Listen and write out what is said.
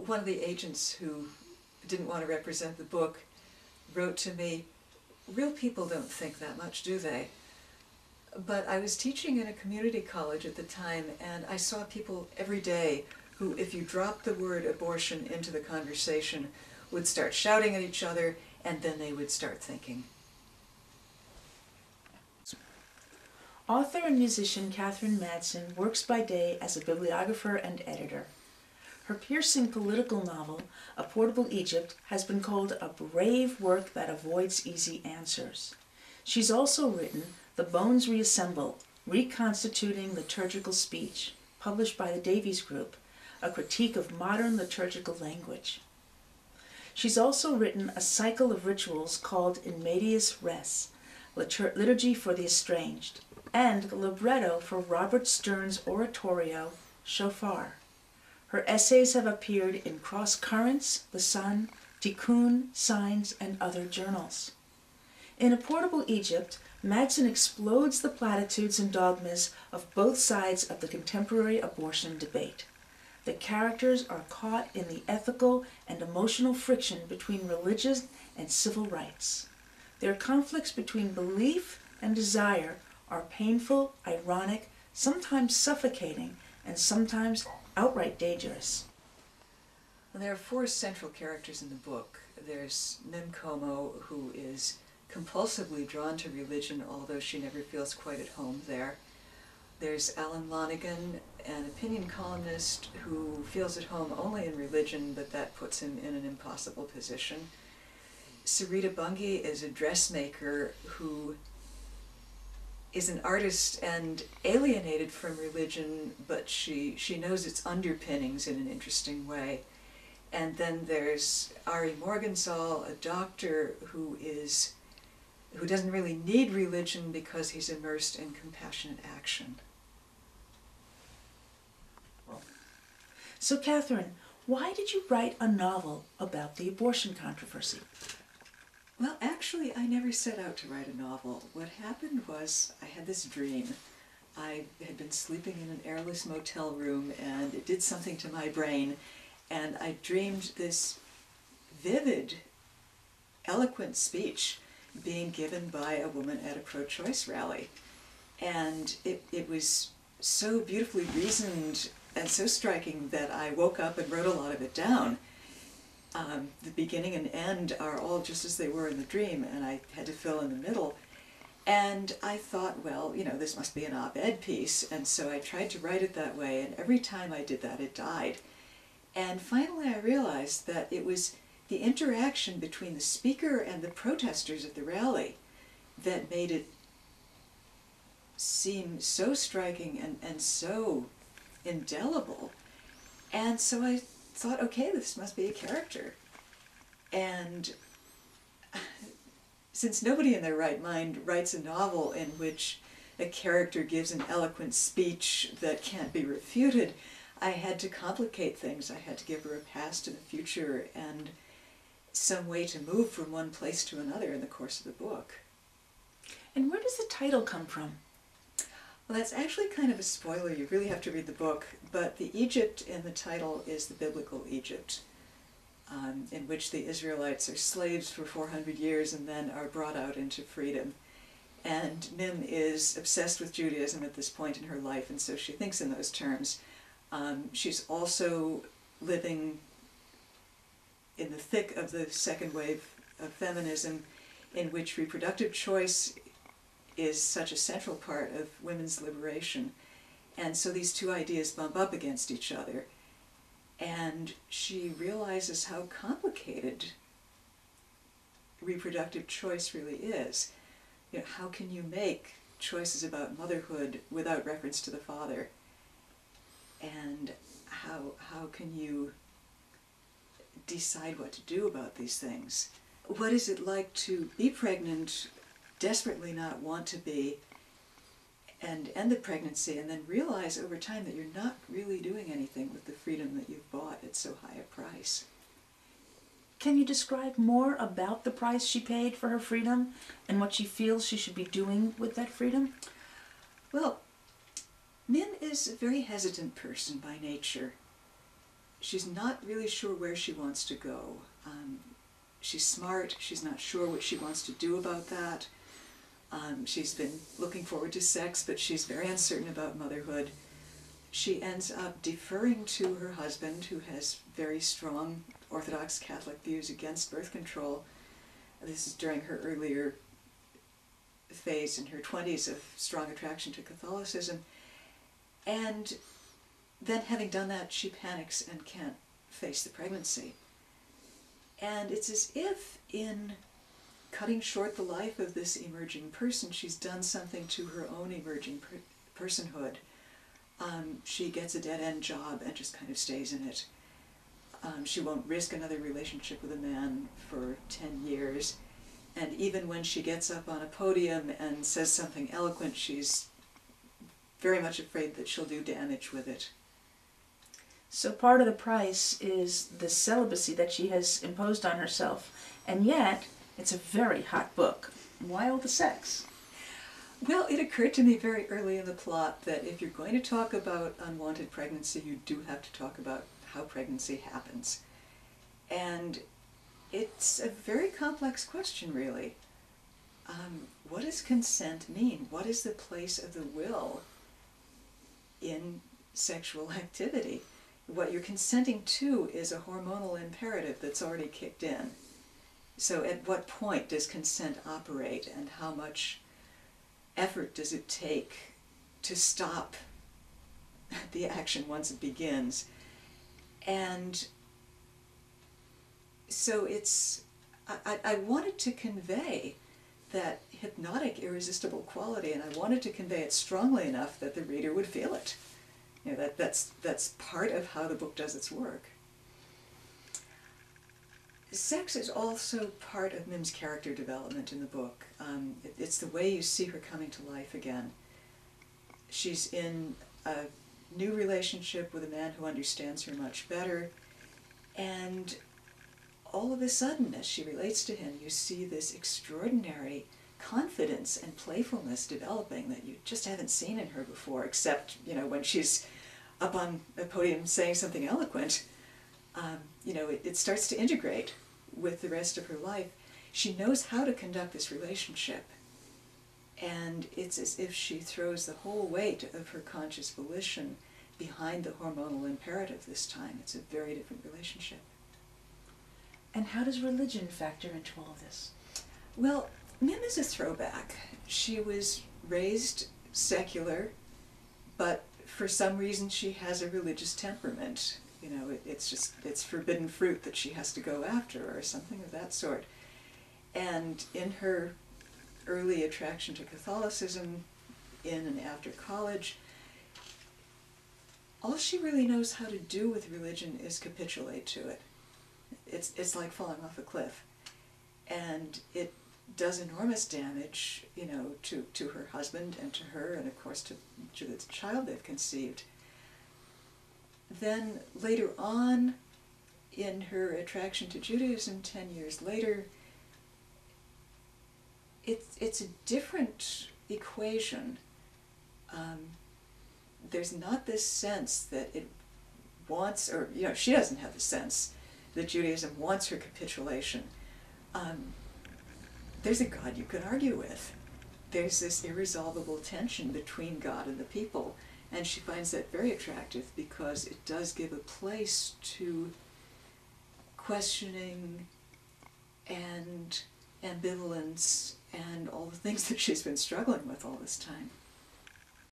one of the agents who didn't want to represent the book wrote to me, "Real people don't think that much, do they?" But I was teaching in a community college at the time, and I saw people every day who, if you dropped the word abortion into the conversation, would start shouting at each other, and then they would start thinking. Author and musician Catherine Madsen works by day as a bibliographer and editor. Her piercing political novel, A Portable Egypt, has been called a brave work that avoids easy answers. She's also written The Bones Reassemble, Reconstituting Liturgical Speech, published by the Davies Group, a critique of modern liturgical language. She's also written a cycle of rituals called In Medias Res, Liturgy for the Estranged, and the libretto for Robert Stern's oratorio, Shofar. Her essays have appeared in Cross Currents, The Sun, Tikkun, Signs, and other journals. In A Portable Egypt, Madsen explodes the platitudes and dogmas of both sides of the contemporary abortion debate. The characters are caught in the ethical and emotional friction between religion and civil rights. Their conflicts between belief and desire are painful, ironic, sometimes suffocating, and sometimes outright dangerous. Well, there are four central characters in the book. There's Mim Como, who is compulsively drawn to religion, although she never feels quite at home there. There's Alan Lonigan, an opinion columnist who feels at home only in religion, but that puts him in an impossible position. Sarita Bungi is a dressmaker who is an artist and alienated from religion, but she knows its underpinnings in an interesting way. And then there's Ari Morgenthau, a doctor who doesn't really need religion because he's immersed in compassionate action. So, Catherine, why did you write a novel about the abortion controversy? Well, actually, I never set out to write a novel. What happened was I had this dream. I had been sleeping in an airless motel room, and it did something to my brain, and I dreamed this vivid, eloquent speech being given by a woman at a pro-choice rally. And it was so beautifully reasoned and so striking that I woke up and wrote a lot of it down. The beginning and end are all just as they were in the dream, and I had to fill in the middle. And I thought, well, this must be an op-ed piece, and so I tried to write it that way, and every time I did that, it died. And finally I realized that it was the interaction between the speaker and the protesters at the rally that made it seem so striking and so indelible. And so I thought, okay, this must be a character. And since nobody in their right mind writes a novel in which a character gives an eloquent speech that can't be refuted, I had to complicate things. I had to give her a past and a future and some way to move from one place to another in the course of the book. And where does the title come from? Well, that's actually kind of a spoiler. You really have to read the book. But the Egypt in the title is the biblical Egypt, in which the Israelites are slaves for 400 years and then are brought out into freedom. And Mim is obsessed with Judaism at this point in her life, and so she thinks in those terms. She's also living in the thick of the second wave of feminism, in which reproductive choice is such a central part of women's liberation. And so these two ideas bump up against each other. And she realizes how complicated reproductive choice really is. How can you make choices about motherhood without reference to the father? And how can you decide what to do about these things? What is it like to be pregnant, desperately not want to be, and end the pregnancy, and then realize over time that you're not really doing anything with the freedom that you've bought at so high a price? Can you describe more about the price she paid for her freedom and what she feels she should be doing with that freedom? Well, Mim is a very hesitant person by nature. she's not really sure where she wants to go. She's smart, she's not sure what she wants to do about that. She's been looking forward to sex, but she's very uncertain about motherhood. She ends up deferring to her husband, who has very strong Orthodox Catholic views against birth control. This is during her earlier phase in her 20s of strong attraction to Catholicism. And then, having done that, she panics and can't face the pregnancy. And it's as if in cutting short the life of this emerging person, she's done something to her own emerging personhood. She gets a dead-end job and just kind of stays in it. She won't risk another relationship with a man for 10 years. And even when she gets up on a podium and says something eloquent, she's very much afraid that she'll do damage with it. So part of the price is the celibacy that she has imposed on herself. And yet, it's a very hot book. Why all the sex? Well, it occurred to me very early in the plot that if you're going to talk about unwanted pregnancy, you do have to talk about how pregnancy happens. And it's a very complex question, really. What does consent mean? What is the place of the will in sexual activity? What you're consenting to is a hormonal imperative that's already kicked in. So at what point does consent operate, and how much effort does it take to stop the action once it begins? And so I wanted to convey that hypnotic, irresistible quality, and I wanted to convey it strongly enough that the reader would feel it. You know, that's part of how the book does its work. Sex is also part of Mim's character development in the book. It's the way you see her coming to life again. She's in a new relationship with a man who understands her much better, and all of a sudden, as she relates to him, you see this extraordinary confidence and playfulness developing that you just haven't seen in her before, except, you know, when she's up on a podium saying something eloquent. You know, it starts to integrate with the rest of her life. She knows how to conduct this relationship, and it's as if she throws the whole weight of her conscious volition behind the hormonal imperative this time. It's a very different relationship. And how does religion factor into all of this? Well, Mim is a throwback. She was raised secular, but for some reason she has a religious temperament. You know, it's forbidden fruit that she has to go after, or something of that sort. And in her early attraction to Catholicism, in and after college, all she really knows how to do with religion is capitulate to it. It's like falling off a cliff. And it does enormous damage, you know, to her husband and to her, and of course to the child they've conceived. Then later on, in her attraction to Judaism 10 years later, it's a different equation. There's not this sense that it wants, or, you know, she doesn't have the sense that Judaism wants her capitulation. There's a God you can argue with. There's this irresolvable tension between God and the people, and she finds that very attractive because it does give a place to questioning and ambivalence and all the things that she's been struggling with all this time.